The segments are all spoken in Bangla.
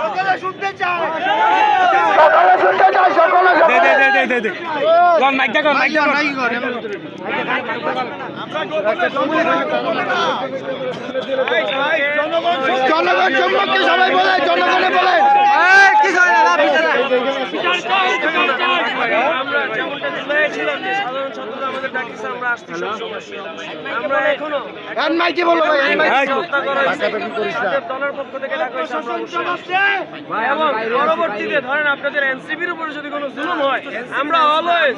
সকলে শুনতে চাই জনগণ সম্পর্কে সবাই বলে, জনগণে বলে আমরা যেমনটা ছিলাম যে সাধারণ ছাত্ররা আমাদের ডাকছে, আমরা আসছি সব সময়। আমরা এখনো মাইকে বলো ভাই, দলের পক্ষ থেকে ডাকা হয়েছে, আমরা এবং পরবর্তীতে ধরেন আপনাদের এনসিপির উপরে যদি কোনো জুলুম হয়, আমরা অলওয়েজ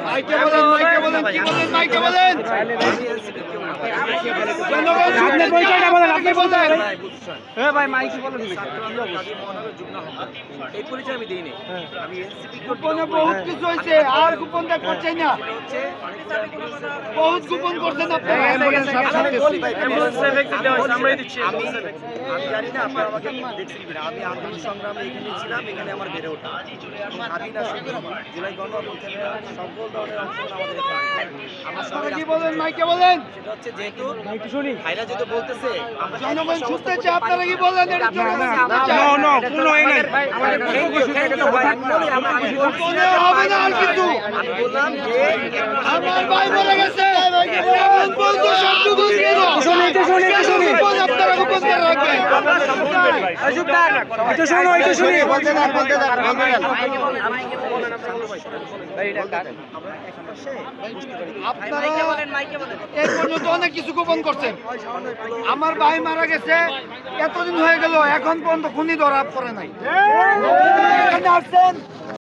মাইকে বলেন, মাইকে বলেন, কি বলেন, মাইকে বলেন, জনগণ শুনতে চায়, আপনি বলেন। ভাই মাইকে বলেন, এই পরিচয় আমি দিইনি, আমি এনসিপি গোপনে বহুত কিছু হয়েছে, আর গোপন করছে না, বহুত গোপন করছেন আপনারা। আমি জানি না আপনারা আমাকে দেখছেন কিনা। আমি আন্দোলন সংগ্রামে এখানে ছিলাম, এখানে আমার বেড়ে ওঠা। আমি না শুধু জুলাই গণঅভ্যুত্থানে সকল ধরনের অংশগ্রহণ আমাদের এখানে। আমরা সবাই কি বলেন, মাইকে বলেন, সেটা হচ্ছে যেহেতু ভাইরা যেহেতু বলতেছে আমরা জনগণ শুনতে চায়, আপনারা কি বলেন? আমি বললাম যে আমার ভাই মরে গেছে, এমন বলতো শব্দ বুঝিয়ে দাও। আপনারা গোপন করে রাখবেন। আপনারা এই পর্যন্ত অনেক কিছু গোপন করছেন। আমার ভাই মারা গেছে, এতদিন হয়ে গেল, এখন পর্যন্ত খুনি ধরা পড়ে নাই। এখানে আসছেন,